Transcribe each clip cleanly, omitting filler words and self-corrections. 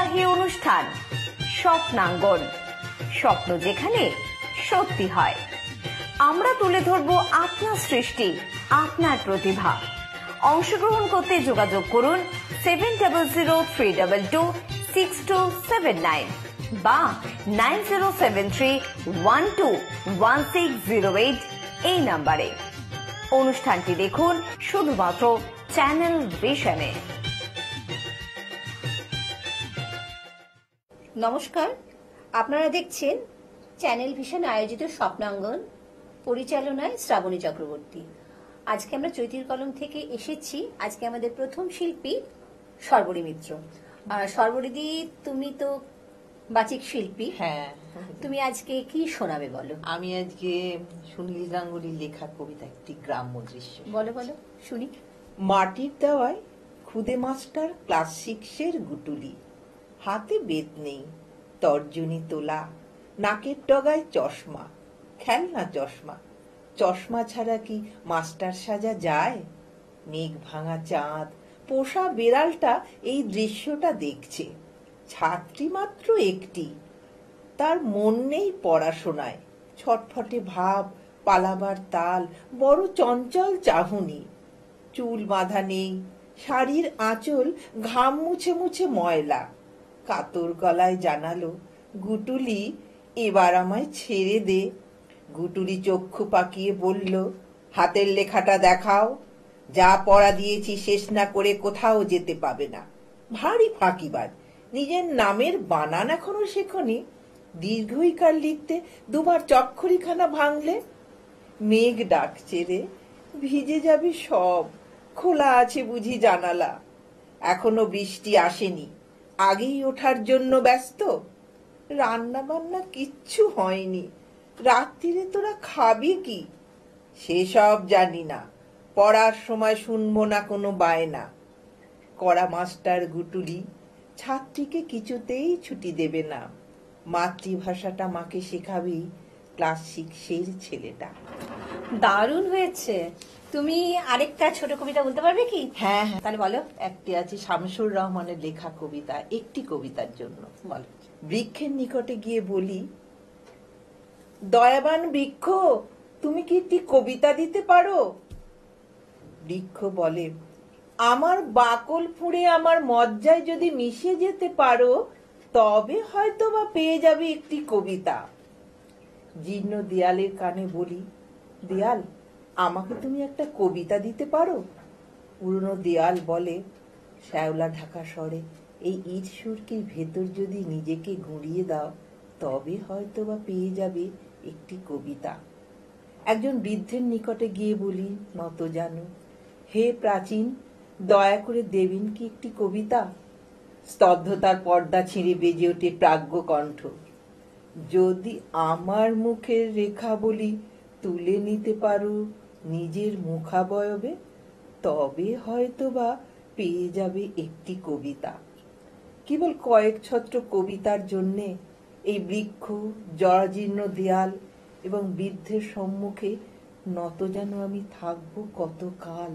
ঐতিহ্যবাহী অনুষ্ঠান স্বপ্নাঙ্গন, স্বপ্ন যেখানে সত্যি হয়। আমরা তুলে ধরব আপনার সৃষ্টি, আপনার প্রতিভা। অংশগ্রহণ করতে যোগাযোগ করুন 7003226279 বা 9073121608 এই নাম্বারে। অনুষ্ঠানটি দেখুন শুধুমাত্র চ্যানেল ভিশনে। নমস্কার, আপনারা দেখছেন চ্যানেল ভিশন আয়োজিত স্বপ্নাঙ্গন, পরিচালনায় শ্রাবণী চক্রবর্তী। আজকে আমরা চৈতির কলম থেকে এসেছি। আজকে আমাদের প্রথম শিল্পী সর্বরী মিত্র। সর্বরীদি, তুমি তো বাচিক শিল্পী। হ্যাঁ, তুমি আজকে কি শোনাবে বলো? আমি আজকে সুনীল গাঙ্গুলির লেখা কবিতা একটি গ্রাম্য দৃশ্য। বলো বলো শুনি। মাটির দেওয়ায় খুদে মাস্টার ক্লাস 6-এর গুটুলি, হাতে বেত নেই, তর্জনী তোলা, নাকের ডগায় চশমা, খেলনা চশমা। চশমা ছাড়া কি মাস্টার সাজা যায়? মেঘ ভাঙা চাঁদ, পোষা বেড়ালটা এই দৃশ্যটা দেখছে। ছাত্রী মাত্র একটি, তার মন নেই পড়াশোনায়। ছটফটে ভাব, পালাবার তাল, বড় চঞ্চল চাহনি। চুল বাঁধা নেই, শাড়ির আঁচল ঘাম মুছে মুছে ময়লা। কাতর গলায় জানালো, গুটুলি এবার আমায় ছেড়ে দে। গুটুলি চক্ষু পাকিয়ে বলল, হাতের লেখাটা দেখাও। যা পড়া দিয়েছি শেষ না করে কোথাও যেতে পাবে না। ভারী ফাঁকিবাজ, নিজের নামের বানান এখনো শেখনি। দীর্ঘইকার লিখতে দুবার চক্ষরিখানা ভাঙলে। মেঘ ডাকছে রে, ভিজে যাবে সব, খোলা আছে বুঝি জানালা। এখনো বৃষ্টি আসেনি, আগেই ওঠার জন্য ব্যস্ত। রান্না বান্না কিচ্ছু হয়নি, রাত্রিরে তোরা খাবি কি? সেসব জানি না, পড়ার সময় শুনবো না কোনো বায়না। কড়া মাস্টার গুটুলি ছাত্রীকে কিছুতেই ছুটি দেবে না। মাতৃভাষাটা মাকে শেখাবি ক্লাস 6-এর ছেলেটা। দারুণ হয়েছে। তুমি আরেকটা ছোট কবিতা বলতে পারবে কি? হ্যাঁ, তাহলে বলো। একটি আছে শামসুর রহমানের লেখা কবিতা, একটি কবিতার জন্য। বলো। বৃক্ষের নিকটে গিয়ে বলি, দয়াবান বৃক্ষ, তুমি কি একটি কবিতা দিতে পারো? বৃক্ষ বলে, আমার বাকল ফুঁড়ে আমার মজ্জায় যদি মিশে যেতে পারো, তবে হয়তো বা পেয়ে যাবে একটি কবিতা। জীর্ণ দেয়ালের কানে বলি, দেয়াল, আমাকে তুমি একটা কবিতা দিতে পারো? পুরনো দেয়াল বলে, শ্যাওলা ঢাকা স্বরে, এই ইট সুরকির ভেতর যদি নিজেকে গুঁড়িয়ে দাও, তবে হয়তো বা পেয়ে যাবে একটি কবিতা। একজন বৃদ্ধের নিকটে গিয়ে বলি, নত জানো, হে প্রাচীন, দয়া করে দেবেন কি একটি কবিতা? স্তব্ধতার পর্দা ছিঁড়ে বেজে ওঠে প্রাজ্ঞ কণ্ঠ, যদি আমার মুখের রেখা বলি তুলে নিতে পারো নিজের মুখাবয়বে, তবে হয়তো বা পেয়ে যাবে একটি কবিতা। কেবল কয়েক ছত্র কবিতার জন্যে এই বৃক্ষ, জরাজীর্ণ দেয়াল এবং বৃদ্ধের সম্মুখে নত যেন আমি থাকবো কতকাল,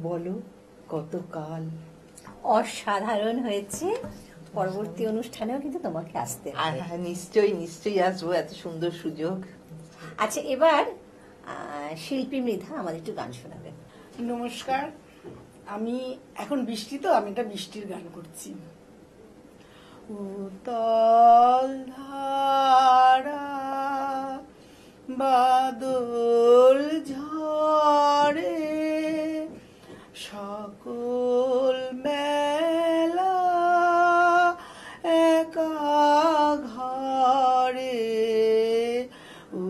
বলো কতকাল। অসাধারণ হয়েছে। পরবর্তী অনুষ্ঠানেও কিন্তু তোমাকে আসতে হবে। নিশ্চয়ই নিশ্চয়ই আসবো, এত সুন্দর সুযোগ। আচ্ছা, এবার শিল্পী মৃধা আমাদের একটু গান শোনাবে। নমস্কার, আমি এখন বৃষ্টি তো, আমি একটা বৃষ্টির গান করছি। উতল ধারা বাদল ঝরে, সকল মেলা একা ঘরে,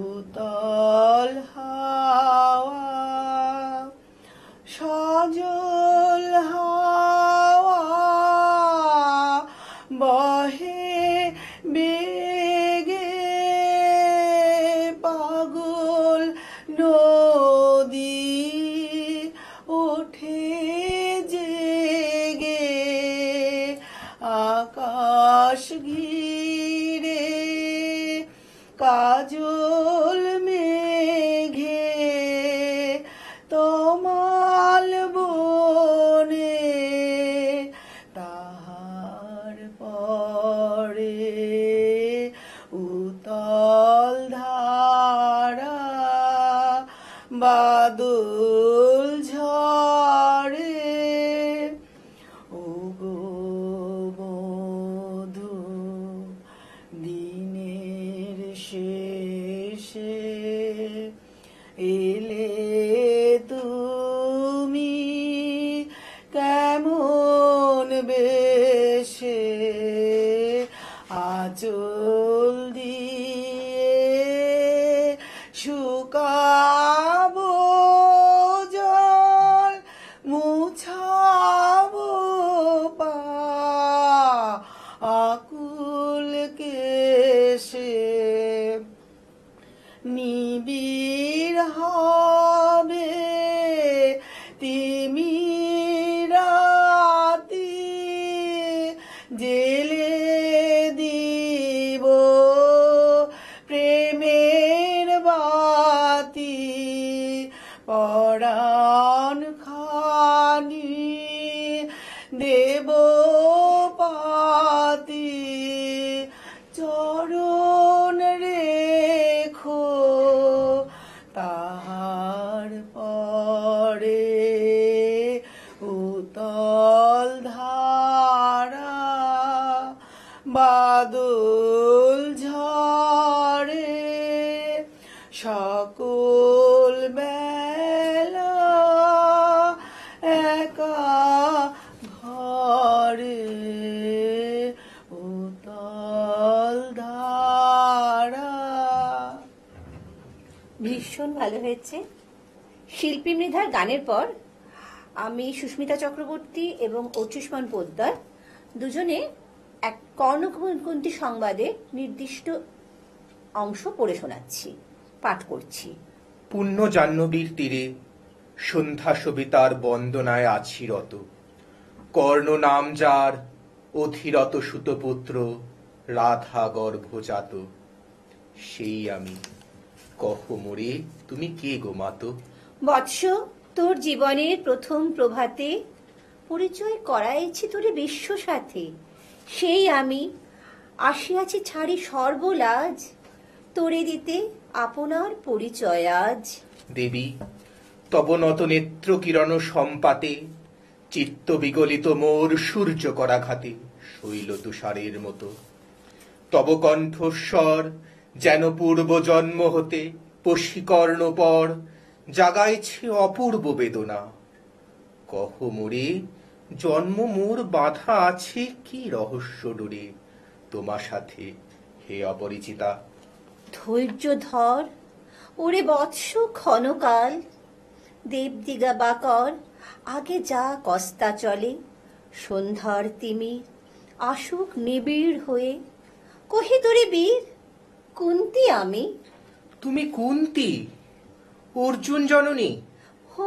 উতল হাওয়া সজল হাওয়া বহে বেগে, পাগল নদী ওঠে জেগে, আকাশ ঘিরে কাজল মেঘে, তমাল বনে তাহার পর আঁচল দিয়ে শুকাবো জল, মুছাবো পা আকুল কেশে, নিবিড় হবে তিমিরাতি, জেলে দিব প্রেমের বাতি, পরাণ খানি দেব পাতি, চরণ রেখো তাহার পরে উতল ধারা, বাদল ঝরে সকল বেলা, একা ঘরে উতল ধারা। ভীষণ ভালো হয়েছে। শিল্পী মৃধার গানের পর আমি সুস্মিতা চক্রবর্তী এবং অচ্যুষ্মান পোদ্দার দুজনে এক কর্ণকুন্তী সংবাদের নির্দিষ্ট অংশ পড়ে শোনাচ্ছি, পাঠ করছি। পুণ্য জাহ্নবীর তীরে সন্ধ্যা সবিতার বন্দনায় আছি রত, কর্ণ নাম যার অধীরত সুতপুত্র, রাধা গর্ভজাত। সেই আমি, কহ মোরে তুমি কে গো মাত? বৎস, তোর জীবনের প্রথম প্রভাতে পরিচয় করাইছি তোরে বিশ্ব সাথে। সেই আমি আসিয়াছি ছাড়ি সর্বলাজ, তোরে দিতে আপনার পরিচয় আজ। দেবী, তব নত নেত্র কিরণ সম্পাতে, চিত্ত বিগলিত মোর সূর্য করাঘাতে, শৈল তুষারের মতো। তব কণ্ঠস্বর যেন পূর্ব জন্ম হতে পশিকর্ণ পর, জাগাইছে অপূর্ব বেদনা। কহ মোরে জন্ম মোর বাধা আছে কি রহস্য ডোরে, তোমার সাথে হে অপরিচিতা। ধৈর্য ধর ওরে বৎস ক্ষণকাল, দেবদিগা বাকর আগে যা কস্তা চলে, সন্ধ্যার তিমির আসুক নিবিড় হয়ে, কহি তোরে বীর কুন্তি আমি। তুমি কুন্তি, অর্জুন জননী?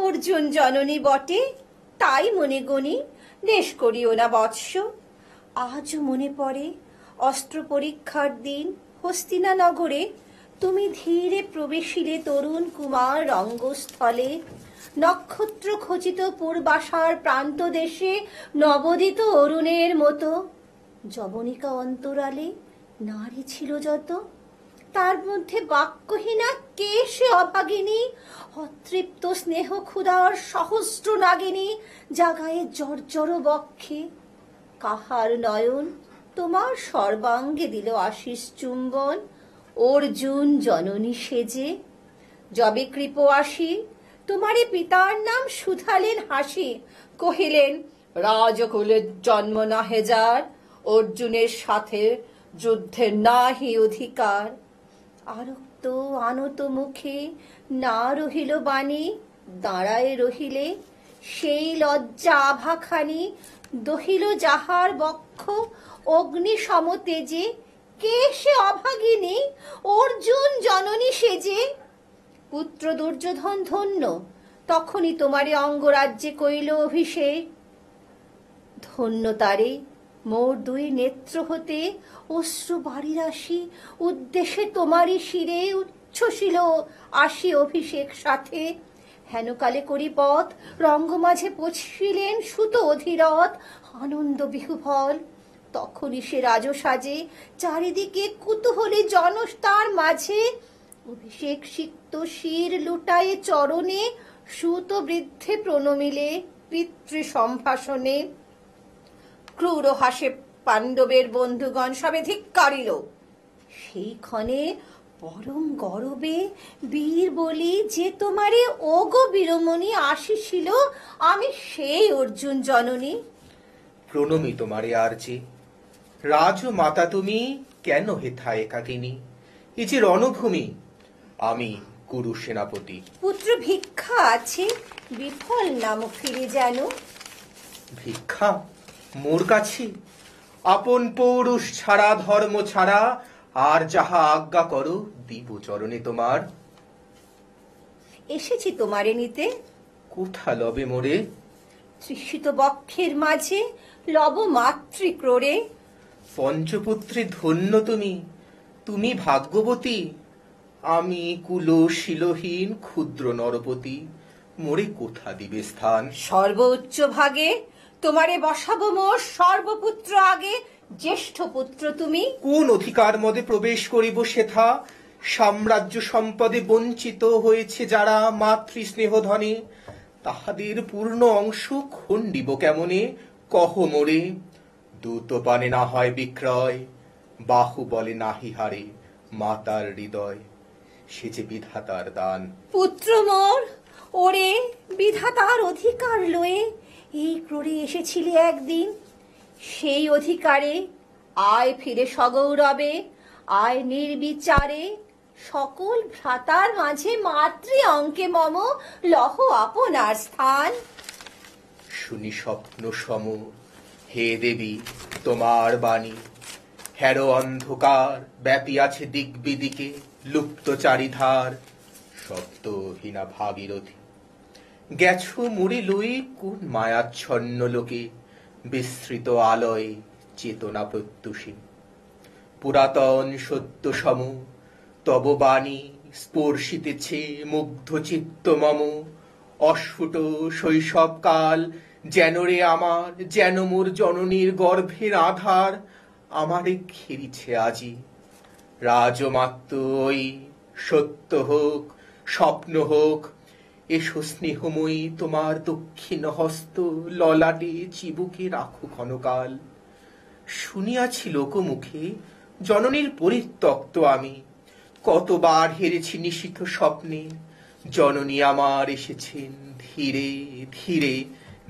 অর্জুন জননী বটে, তাই মনে গণি, দেশ করিও না বৎস। আজও মনে পড়ে অস্ত্র পরীক্ষার দিন, হস্তিনা নগরে তুমি ধীরে প্রবেশিলে তরুণ কুমার রঙ্গস্থলে, নক্ষত্র খচিত পূর্বাশার প্রান্ত দেশে নবোদিত অরুণের মতো। যবনিকা অন্তরালে নারী ছিল যত, তার মধ্যে বাক্যহীনা কে সে অভাগিনী, অতৃপ্ত স্নেহ ক্ষুধার সহস্র নাগিনী, জাগায়ে জর্জর বক্ষে। কাহার নয়ন তোমার সর্বাঙ্গে দিল আশিস চুম্বন, অর্জুন জননী সেজে। যবে কৃপ আসি তোমারে পিতার নাম শুধালেন হাসি, কহিলেন রাজকুলের জন্ম নাহে যার, অর্জুনের সাথে যুদ্ধের নাহি অধিকার। আরক্ত আনত মুখে না রহিল বাণী, দাঁড়ায় রহিলে সেই লজ্জা আভাখানি, দহিল যাহার বক্ষ অগ্নি সমতেজে, কে সে অভাগিনী অর্জুন জননী সেজে। পুত্র দুর্যোধন ধন্য, তখনই তোমারে অঙ্গরাজ্যে কইল অভিষেক। ধন্য তারে মোর দুই নেত্র হতে অশ্রু বাড়ির আসি, উদ্দেশ্যে তোমারই শিরে উচ্ছ্বসিল আসি অভিষেক সাথে। হেনকালে করি পথ রঙ্গ মাঝে পৌঁছিলেন সুত অধীরথ, আনন্দ বিহুফল। তখনই সে রাজ সাজে, চারিদিকে কুতূহলী জনতার মাঝে, অভিষেক সিক্ত শির লুটায়ে চরণে, সুত বৃদ্ধে প্রণমিলে পিতৃ সম্ভাষণে। ক্রূর হাসে পাণ্ডবের বন্ধুগণ সবে ধিক্কারিল, সেই ক্ষণে পরম গরবে বীর বলি যে তোমারে ওগো বীরমণি আসিছিল, আমি সেই অর্জুন জননী। প্রণমি তোমারে আর যে, রাজ মাতা তুমি কেন হেথা একাকিনী? এ যে রণভূমি, আমি কুরু সেনাপতি। পুত্র ভিক্ষা আছে, বিফল নাম ফিরে যেন। ভিক্ষা মোর কাছে? আপন পৌরুষ ছাড়া, ধর্ম ছাড়া, আর যাহা আজ্ঞা করো দিব চরণে তোমার। এসেছি তোমারে নিতে, কোথা লবে মোরে? তৃষিত বক্ষের মাঝে লব মাতৃক্রোড়ে। পঞ্চপুত্রে ধন্য তুমি, তুমি ভাগ্যবতী। আমি কুল শিলহীন ক্ষুদ্র নরপতি, মোরে কোথা দিবে স্থান? সর্বোচ্চ ভাগে তোমারে বসাবো মোর সর্বপুত্র আগে। জ্যেষ্ঠ পুত্র তুমি, কোন অধিকার মদে প্রবেশ করিব সেথা? সাম্রাজ্য সম্পদে বঞ্চিত হয়েছে যারা মাতৃ স্নেহ ধনে, তাহাদের পূর্ণ অংশ খণ্ডিব কেমনে? কহ মোরে। দূত পানে না হয় বিক্রয়, বাহু বলে নাহি হারে মাতার হৃদয়, সে যে বিধাতার দান। পুত্র মোর, ওরে বিধাতার অধিকার লয়ে এই ক্রোড়ে এসেছিলে একদিন। সেই অধিকারে আয় ফিরে সগৌরবে, আয় নির্বিচারে। সকল ভ্রাতার মাঝে মাতৃ অঙ্কে মম লহ আপনার স্থান। শুনি স্বপ্ন সম হে দেবী তোমার বাণী, হেরো অন্ধকার ব্যাপী আছে দিক বিদিকে, লুপ্ত চারিধার শব্দহীনা ভাগীরথী। গেছো মুড়ি লই কোন মায়াচ্ছন্ন লোকে, বিস্তৃত আলয়ে চেতনা প্রত্যুষে। পুরাতন সত্য সম তব বাণী স্পর্শিতেছে মুগ্ধ চিত্ত মম। অস্ফুট শৈশবকাল যেন রে আমার, যেন মোর জননীর গর্ভের আধার আমারে ঘেরিছে আজি। রাজমাত্র ওই সত্য হোক স্বপ্ন হোক, এসো স্নেহময়ী তোমার দক্ষিণ হস্ত ললাটে চিবুকে রাখো ক্ষণকাল। শুনিয়াছি লোকমুখে জননীর পরিত্যক্ত আমি, কতবার হেরেছি নিশীথ স্বপ্নে। জননী আমার এসেছেন ধীরে ধীরে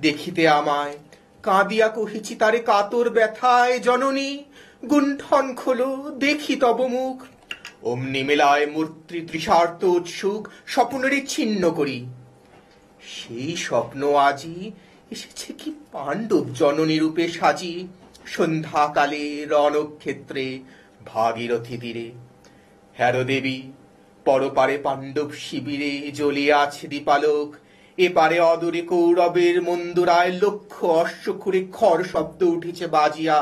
দেখিতে আমায়, কাঁদিয়া কহিছি তারে কাতর ব্যথায়, জননী গুণ্ঠন খোলো দেখি তব মুখ। অমনি মেলায় মূর্তি তৃষার্ত উৎসুক, স্বপ্নরে ছিন্ন করি। সেই স্বপ্ন আজি এসেছে কি পাণ্ডব জননী রূপে সাজি, সন্ধ্যাকালে রণক্ষেত্রে ভাগীরথী তীরে। হ্যারো দেবী, পরপারে পাণ্ডব শিবিরে জ্বলিয়া আছে দীপালোক, এপারে অদূরে কৌরবের মন্দুরায় লক্ষ অশ্বক্ষুরে খর শব্দ উঠেছে বাজিয়া।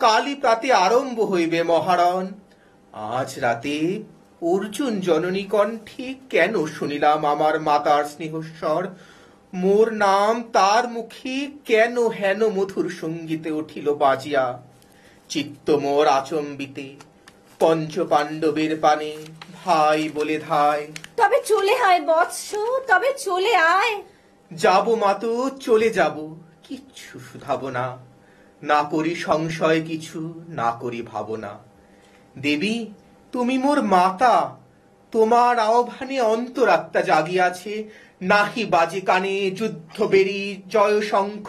কালী প্রাতে আরম্ভ হইবে মহারণ। আজ রাতে অর্জুন জননী কণ্ঠে কেন শুনিলাম আমার মাতার স্নেহস্বর? মোর নাম তার মুখে কেন হেন মধুর সঙ্গীতে উঠিল বাজিয়া? চিত্ত মোর আচম্বিতে পঞ্চ পাণ্ডবের পানে ভাই বলে ধায়। তবে চলে আয় বৎস, তবে চলে আয়। যাব মাতো চলে যাব, কিচ্ছু শুধাব না, না করি সংশয় কিছু, না করি ভাবনা। দেবী তুমি মোর মাতা, তোমার আহ্বানে অন্তরাত্মা জাগিয়াছে। নাহি বাজে কানে যুদ্ধ বেরি জয় শঙ্খ,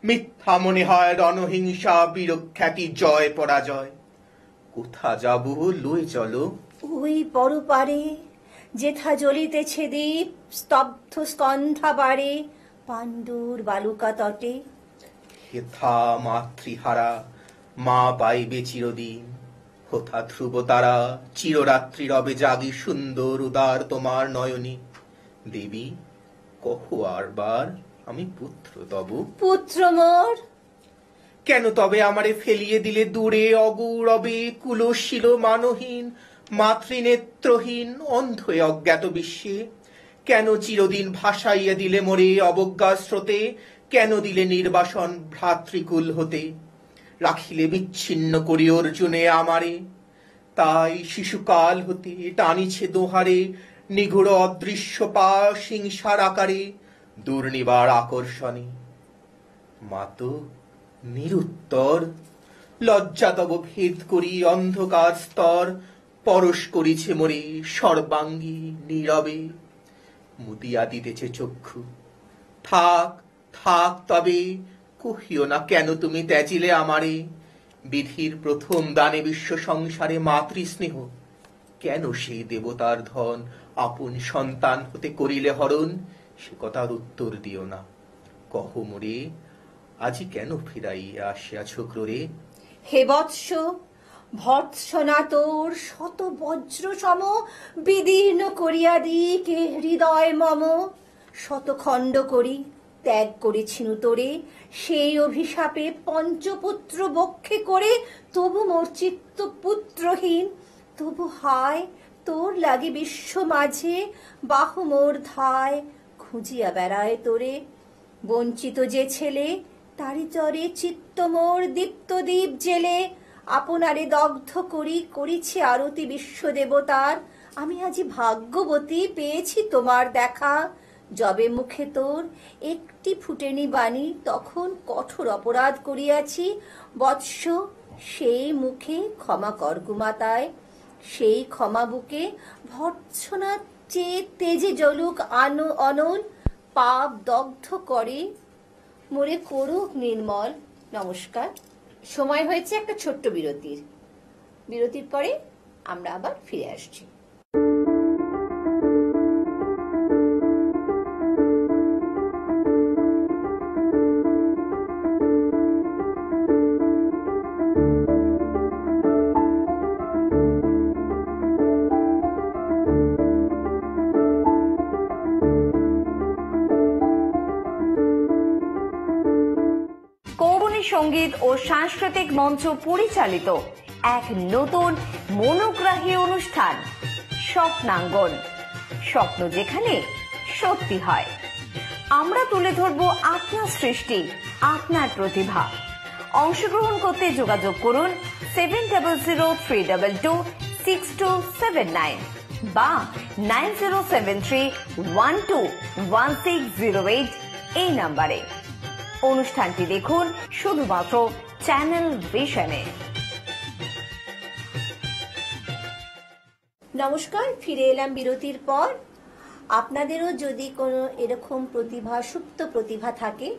মিথ্যা মনে হয় রণহিংসা বীরখ্যাতি জয় পরাজয়। কোথা যাব লয়ে চলো? ওই পরপারে যেথা জ্বলিতেছে দীপ, স্তব্ধ স্কন্ধা বাড়ে পাণ্ডুর বালুকা তটে। হেথা মাতৃহারা মা পাইবে চিরদিন, হোথা ধ্রুব তারা চিররাত্রি রবে জাগি সুন্দর উদার তোমার নয়নী। দেবী কহ আরবার আমি পুত্র তব। পুত্র মোর, কেন তবে আমারে ফেলিয়ে দিলে দূরে অগৌরবে, কুলশীল মানহীন মাতৃনেত্রহীন অন্ধ এ অজ্ঞাত বিশ্বে? কেন চিরদিন ভাসাইয়া দিলে মোরে অবজ্ঞা স্রোতে? কেন দিলে নির্বাসন ভ্রাতৃকুল হতে? রাখিলে বিচ্ছিন্ন করি অর্জুনে আমারে, তাই শিশুকাল হতে টানিছে দোহারে নিগুড় অদৃশ্য পাশ হিংসার আকারে দুর্নিবার আকর্ষণে। মাতো নিরুত্তর, লজ্জা তব ভেদ করি অন্ধকার স্তর, পরশ করিছে মোরে সর্বাঙ্গী নীরবে, মুদিয়া দিতেছে চক্ষু। থাক থাক তবে কহিও না কেন তুমি ত্যাজিলে আমারে, বিধির প্রথম দানে বিশ্ব সংসারে মাতৃস্নেহ, কেন সেই দেবতার ধন আপন সন্তান হতে করিলে হরণ? সে কথার উত্তর দিও না, কহ মোরে আজি কেন ফিরাইয়া আসিয়াছ ক্রোরে? হে বৎস, ভর্ৎসনা তোর শত বজ্র সম বিদীর্ণ করিয়া দিকে হৃদয় মম। শত খণ্ড করি ত্যাগ করেছিনু তোরে, সেই অভিশাপে পঞ্চপুত্র বক্ষে করে। তবু মোর চিত্ত পুত্রহীন, তবু হায় তোর লাগে বিশ্ব মাঝে বাহু মোর ধায় খুঁজিয়া বেড়ায় তোরে। বঞ্চিত যে ছেলে তারি চরে চিত্ত মোর দীপ্ত দীপ জেলে। আপনারে দগ্ধ করি করিছি আরতি বিশ্ব দেবতার। আমি আজি ভাগ্যবতী পেয়েছি তোমার দেখা। যবে মুখে তোর একটি ফুটেনি বাণী, তখন কঠোর অপরাধ করিয়াছি। বৎস সেই মুখে ক্ষমা কর গুমাতায়, সেই ক্ষমা বুকে ভর্ৎসনা চেয়ে তেজে জ্বলুক অনল। পাপ দগ্ধ করে মোরে করুক নির্মল। নমস্কার। সময় হয়েছে একটা ছোট্ট বিরতির। বিরতির পরে আমরা আবার ফিরে আসছি। সঙ্গীত ও সাংস্কৃতিক মঞ্চ পরিচালিত এক নতুন মনোগ্রাহী অনুষ্ঠান স্বপ্নাঙ্গন, স্বপ্ন যেখানে সত্যি হয়। আমরা তুলে ধরব আপনার সৃষ্টি, আপনার প্রতিভা। অংশগ্রহণ করতে যোগাযোগ করুন 7003226279 বা 9073121608 এই নাম্বারে। অনুষ্ঠানটি দেখুন শুধুমাত্র চ্যানেল ভিশনে। নমস্কার, ফিরে এলাম বিরতির পর। আপনাদেরও যদি কোনো এরকম প্রতিভা, সুপ্ত প্রতিভা থাকে,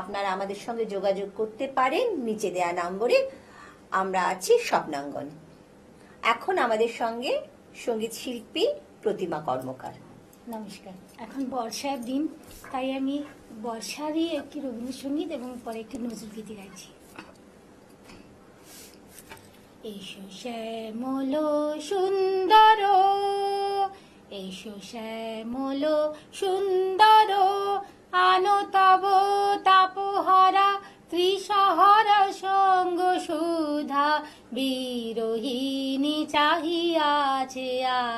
আপনারা আমাদের সঙ্গে যোগাযোগ করতে পারেন নিচে দেয়া নম্বরে। আমরা আছি স্বপ্নাঙ্গন। এখন আমাদের সঙ্গে সঙ্গীত শিল্পী প্রতিমা কর্মকার। নমস্কার। এখন বর্ষার দিন, তাই আমি বর্ষারই একটি রবীন্দ্রসঙ্গীত এবং পরে একটি নজরুল গীতি গাইছি। এসো শ্যামল সুন্দর, এসো শ্যামল সুন্দর, আনো তব তাপহরা ত্রিশহরা সঙ্গ সুধা। বিরোহিণী চাহিয়াছে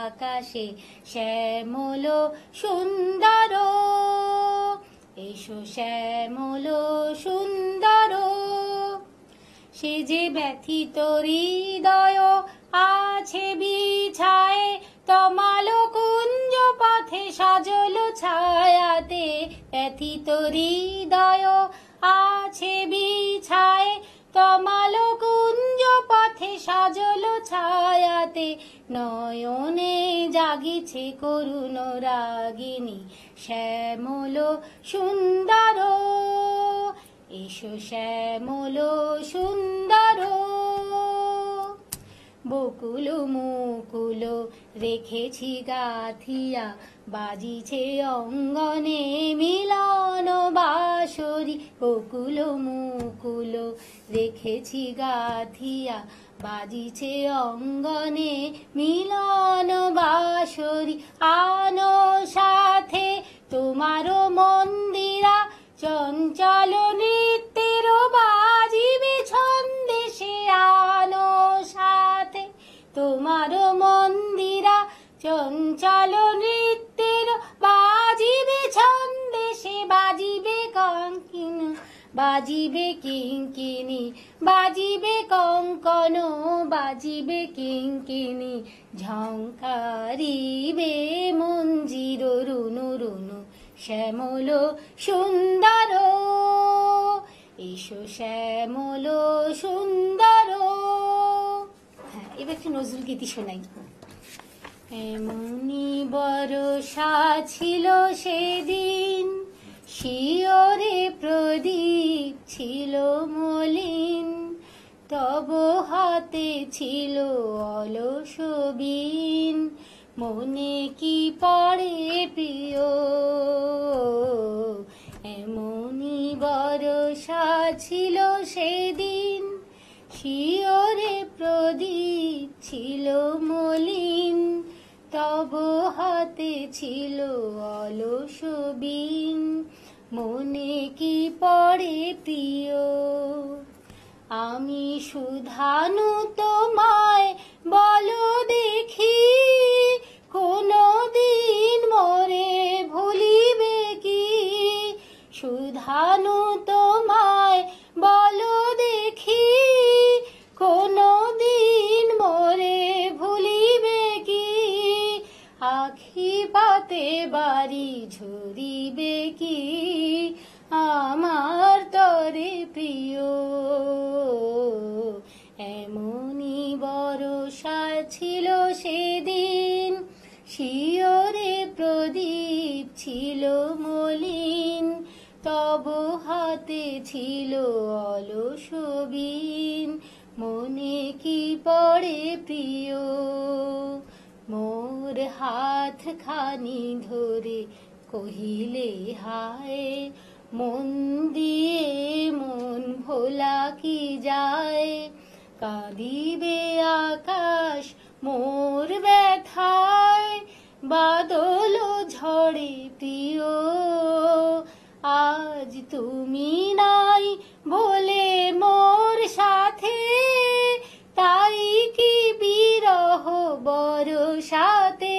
আকাশে শ্যামল সুন্দর, এসো শ্যামল সুন্দর। সে যে ব্যথিত হৃদয় আছে বিছায়ে, তমাল কুঞ্জ পথে সজল ছায়াতে। ব্যথিত হৃদয় আছে বিছায়ে, তমাল কুঞ্জ পথে সজল ছায়াতে। নয়নে জাগিছে করুণ রাগিনী শ্যামল সুন্দর, এসো শ্যামল সুন্দর। বকুল মুকুল রেখেছি গাথিয়া, বাজিছে অঙ্গনে মিলন বাঁশরি। বকুল মুকুল রেখেছি গাথিয়া, বাজিছে অঙ্গনে মিলন বাঁশরি। আনো সাথে তোমার মন্দিরা, চঞ্চল নৃত্যের বাজিবে ছন্দে সে। আনো সাথে তোমার মন্দিরা, চঞ্চল নৃত্যের বাজিবে ছন্দে সে। বাজিবে কঙ্কিন, বাজিবে কিঙ্কিনি, বাজিবে কঙ্কন, বাজিবে কিঙ্কিনি। ঝঙ্কারিবে মঞ্জির রুনু রুনু শ্যামল সুন্দর, এসো শ্যামল সুন্দর। হ্যাঁ, এবার একটু নজরুল গীতি শোনাই। এমনি বর্ষা ছিল সেদিন, শিয়রে প্রদীপ ছিল মলিন। তব হাতে ছিল অলস বিন, মনে কি পড়ে প্রিয়, এমনি বরষা ছিল সেদিন, শিয়রে প্রদীপ ছিল মলিন, তব হাতে ছিল অলস বিন, মনে কি পড়ে প্রিয়। আমি শুধানু তোমায় বলো দেখি, কোনো দিন মোরে ভুলিবে কি, শুধানু তোমায় বলো দেখি, কোনো দিন মোরে ভুলিবে কি, আখি পাতে বাড়ি ঝরিবে কি, আমার তরে প্রিয়, এমনি বরষা ছিল সেদিন, শিয়রে প্রদীপ ছিল মলিন, তব হাতে ছিল অলস বিন, মনে কি পড়ে প্রিয়। মোর হাত খানি ধরে কহিলে হায়, মন দিয়ে মন ভোলা কি যায়, কাঁদিবে আকাশ মোর ব্যথায়, বাদল ঝড়ে প্রিয়, আজ তুমি নাই বলে মোর সাথে, তাই কি বিরহ বরষাতে,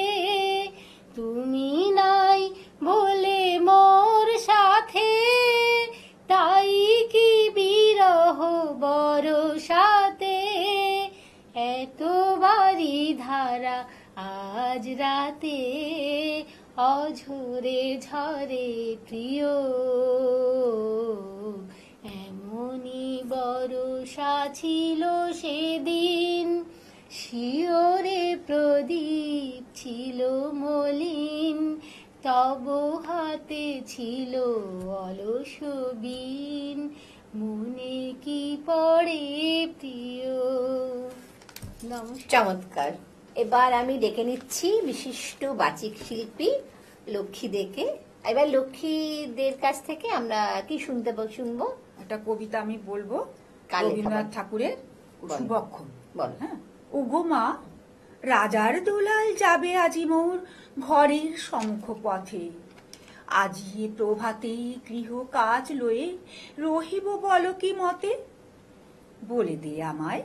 তুমি নাই বলে মোর সাথে, তাই কি বিরহ বরষাতে, এত বাড়ি ধারা আজ রাতে, অঝরে ঝরে প্রিয়, এমনি বরষা ছিল সেদিন, শিয়রে প্রদীপ ছিল মলিন, তব হাতে ছিল অলস বিন, মনে কি পড়ে প্রিয়। নমস্কার। চমৎকার। এবার আমি ডেকে নিচ্ছি বিশিষ্ট বাচিক শিল্পী লক্ষ্মী দেকে। এবার লক্ষ্মীদের কাছ থেকে আমরা কি শুনবো? একটা কবিতা আমি বলবো, কালে রবীন্দ্রনাথ খবর। ঠাকুরের শুভক্ষণ। বল। হ্যাঁ, ওগো মা, রাজার দোলাল যাবে আজি মোর ঘরের সম্মুখ পথে, আজি প্রভাতে গৃহ কাজ লয়ে রহিব বল কি মতে, বলে দে আমায়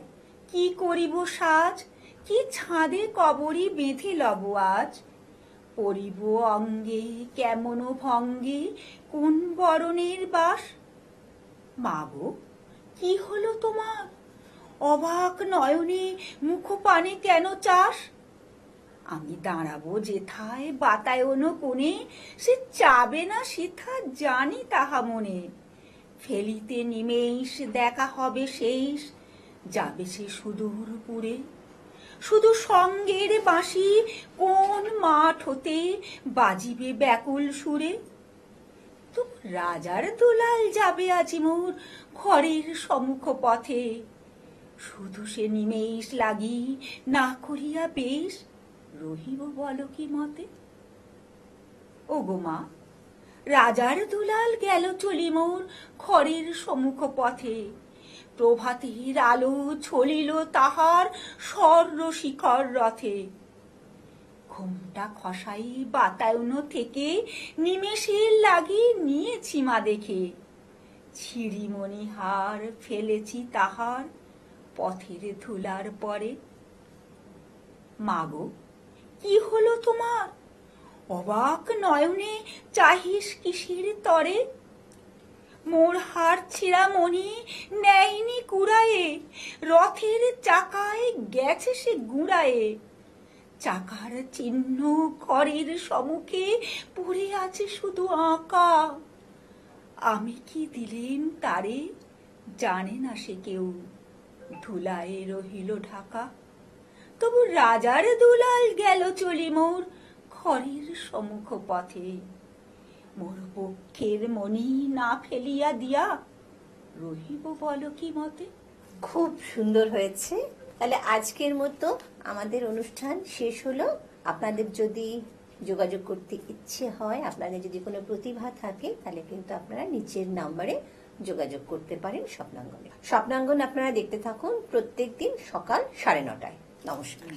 কি করিব সাজ, কি ছাদে কবরী বেঁধে লব আজ, পরিব অঙ্গে কেমন ভঙ্গে কোন বরণের বাস, মাগো কি হলো তোমার, অবাক নয়নে মুখ পানে কেন চাস, আমি দাঁড়াবো যেথায় বাতায়ন কোণে, সে চাবে না সেথা জানি তাহা মনে, ফেলিতে নিমেষ দেখা হবে শেষ, যাবে সে সুদূর পুরে, শুধু সঙ্গের বাঁশি কোন মাঠ হতে বাজিবে ব্যাকুল সুরে, তো রাজার দোলাল যাবে আজি মোর ঘরের সম্মুখ পথে, শুধু সে নিমেষ লাগি না করিয়া বেশ, রহিব বল কি মতে। ওগো মা, রাজার দুলাল গেল চলি মোর ঘরের সম্মুখ পথে, প্রভাতের আলো ছলিল তাহার স্বর্ণ শিখর রথে, ঘোমটা খসাই বাতায়ন থেকে নিমেষের লাগি নিয়েছি মা দেখে, ছিড়িমণি হার ফেলেছি তাহার পথের ধুলার পরে, মাগো কি হলো তোমার, অবাক নয়নে চাহিস কিসের তরে, মোর হার ছিঁড়া মণি নেয়নি কুড়ায়ে, রথের চাকায় গেছে সে গুড়ায়ে, চাকার চিহ্ন ঘরের সম্মুখে পড়ে আছে শুধু আঁকা, আমি কি দিলেম তারে জানে না সে কেউ, ধুলায় রহিল ঢাকা, তবু রাজার দুলাল গেল চলি মোর ঘরের সম্মুখ পথে, মোর পক্ষের মণি না ফেলিয়া দিয়া রহিব বল কি মতে। খুব সুন্দর হয়েছে। তাহলে আজকের মতো আমাদের অনুষ্ঠান শেষ হলো। আপনাদের যদি যোগাযোগ করতে ইচ্ছে হয়, আপনাদের যদি কোনো প্রতিভা থাকে, তাহলে কিন্তু আপনারা নিচের নাম্বারে যোগাযোগ করতে পারেন স্বপ্নাঙ্গনে। স্বপ্নাঙ্গন আপনারা দেখতে থাকুন প্রত্যেকদিন সকাল 9:30টায়। নমস্কার।